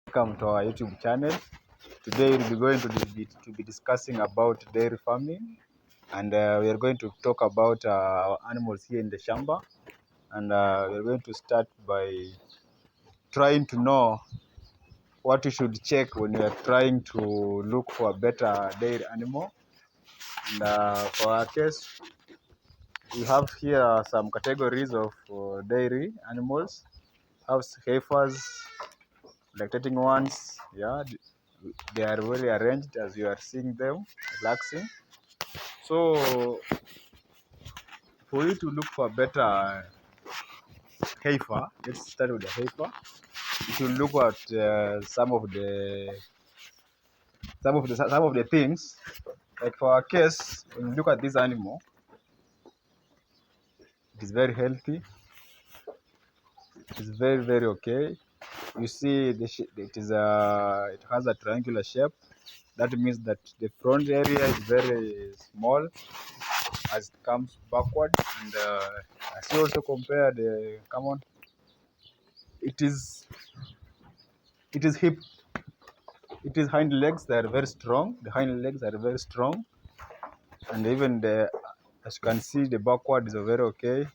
Welcome to our YouTube channel. Today we'll be going to be discussing about dairy farming, and we are going to talk about our animals here in the shamba. And we're going to start by trying to know what you should check when you are trying to look for a better dairy animal. And for our case, we have here some categories of dairy animals. House heifers, lactating ones, yeah, they are well arranged as you are seeing them relaxing. So for you to look for better heifer, let's start with the heifer. You should look at some of the things. Like for our case, when you look at this animal, it is very healthy. It is very okay. You see, it has a triangular shape. That means that the front area is very small as it comes backward, and as you also compare the come on, it is it is hip it is hind legs. They are very strong. The hind legs are very strong, and even the as you can see, the backward is very okay.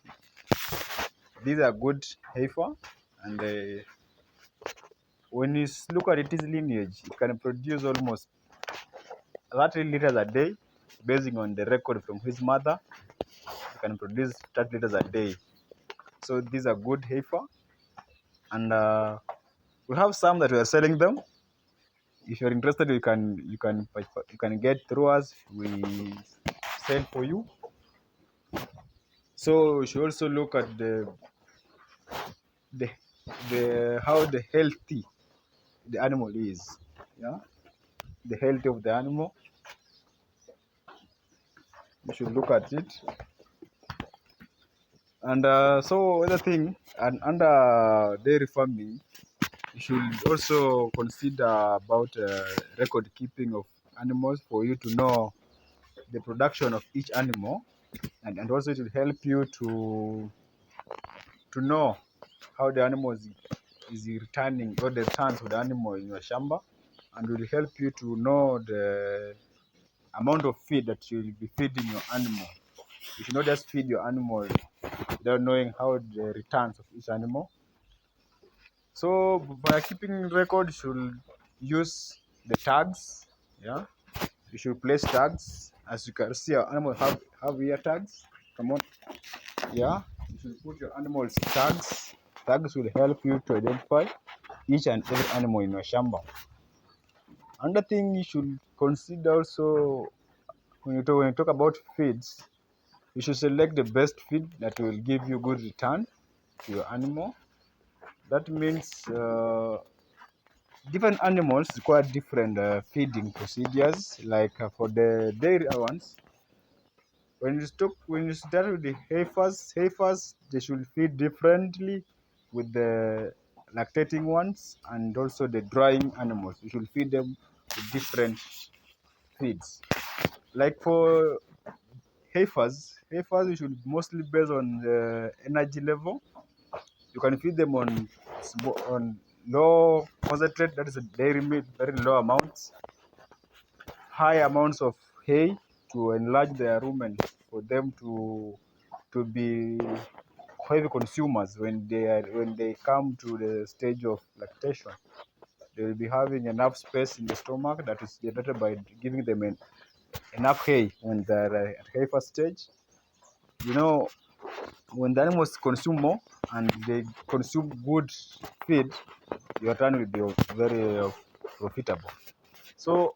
These are good heifer, and when you look at its lineage, it can produce almost 30 liters a day, basing on the record from his mother. It can produce 30 liters a day. So these are good heifer, and we have some that we are selling them. If you're interested, you can get through us. We sell for you. So you should also look at the the how the healthy the animal is. Yeah, the health of the animal. You should look at it. And so other thing, and under dairy farming, you should also consider about record keeping of animals for you to know the production of each animal, and also it will help you to know how the animal is returning, or the returns of the animal in your shamba, and will help you to know the amount of feed that you will be feeding your animal. You should not just feed your animal without knowing how the returns of each animal. So by keeping record, you should use the tags. Yeah, you should place tags. As you can see, our animals have ear tags. Come on. Yeah, you should put your animals tags. Tags will help you to identify each and every animal in your shamba. Another thing you should consider also, when you talk about feeds, you should select the best feed that will give you good return to your animal. That means different animals require different feeding procedures. Like for the dairy ones, when you start with the heifers they should feed differently with the lactating ones, and also the drying animals. You should feed them with different feeds. Like for heifers you should mostly based on the energy level. You can feed them on low concentrate, that is a dairy milk, very low amounts, high amounts of hay to enlarge their rumen, for them to be heavy consumers when they come to the stage of lactation. They will be having enough space in the stomach that is generated by giving them enough hay when they're at heifer stage. You know, when the animals consume more and they consume good feed, your turn will be very profitable. So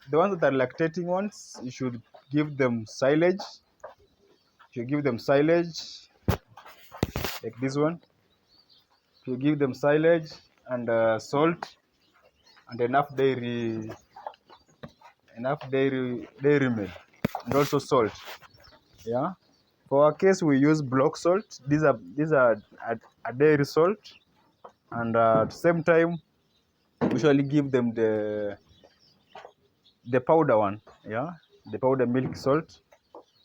the ones that are lactating ones, you should give them silage. You give them silage like this one. You give them silage and salt and enough dairy milk, and also salt. Yeah. For our case, we use block salt. These are a dairy salt, and at the same time, we usually give them the powder one. Yeah, the powder milk salt.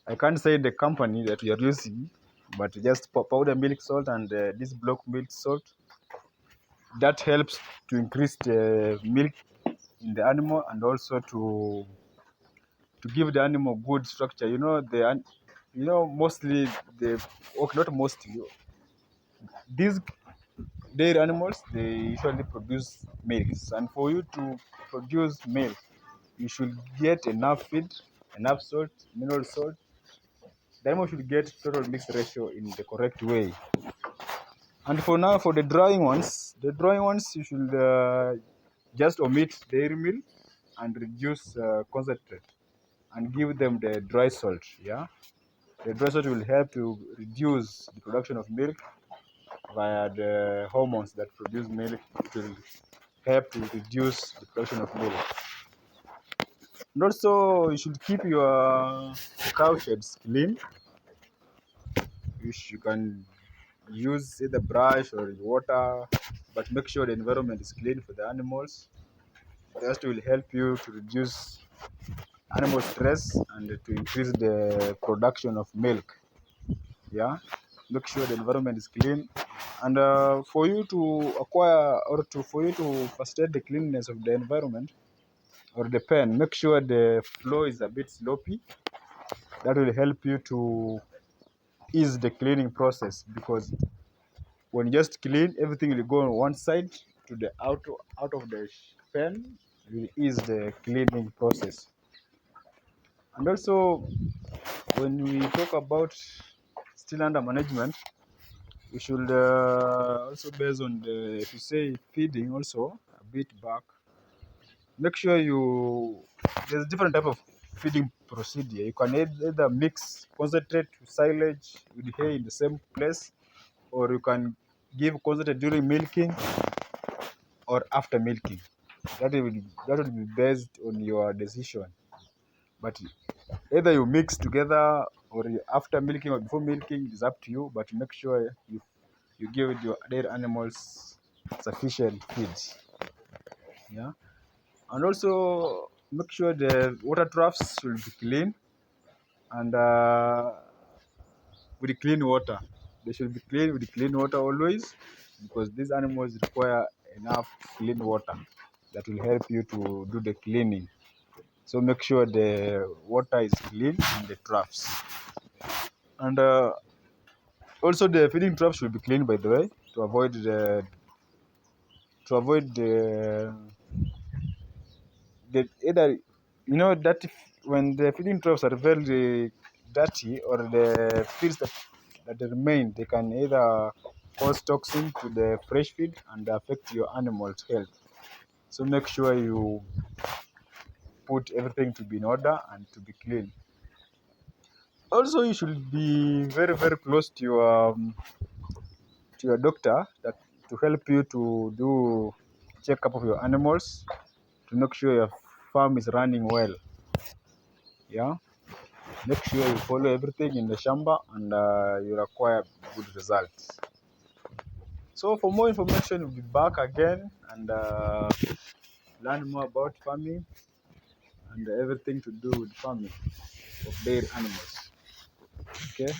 I can't say the company that we are using, but just powder milk salt and this block milk salt. that helps to increase the milk in the animal, and also to give the animal good structure. Mostly okay, not mostly, these dairy animals, they usually produce milks, and for you to produce milk, you should get enough feed, enough salt, mineral salt. The animal should get total mixed ratio in the correct way. And for now, for the drying ones, you should just omit dairy milk and reduce concentrate, and give them the dry salt. Yeah, the dry salt will help to reduce the production of milk via the hormones that produce milk. It will help to reduce the production of milk. And also, you should keep your cow sheds clean. You can use either brush or water, but make sure the environment is clean for the animals. That will help you to reduce animal stress and to increase the production of milk. Yeah, make sure the environment is clean. And for you to acquire, or for you to facilitate the cleanliness of the environment or the pen, make sure the flow is a bit sloppy. That will help you to ease the cleaning process, because when you just clean, everything will go on one side to the out of the pen. It will ease the cleaning process. And also, when we talk about still under management, we should also, based on the, if you say feeding, also a bit back, make sure there's different type of feeding procedure. You can either mix concentrate with silage with hay in the same place, or you can give concentrate during milking or after milking. That will be based on your decision. But either you mix together, or after milking or before milking, it is up to you. But make sure you give your dairy animals sufficient feed. Yeah, and also make sure the water troughs should be clean, and with clean water. They should be clean with clean water always, because these animals require enough clean water that will help you to do the cleaning. So make sure the water is clean in the troughs. And also the feeding trough should be clean, by the way, to avoid the either, that when the feeding troughs are very dirty, or the feeds that remain, they can either cause toxin to the fresh feed and affect your animal's health. So make sure you put everything to be in order and to be clean. Also, you should be very, very close to your doctor, that to help you to do checkup of your animals, to make sure your farm is running well. Yeah, make sure you follow everything in the shamba, and you'll acquire good results. So for more information, we'll be back again, and learn more about farming and everything to do with farming of dairy animals. Okay.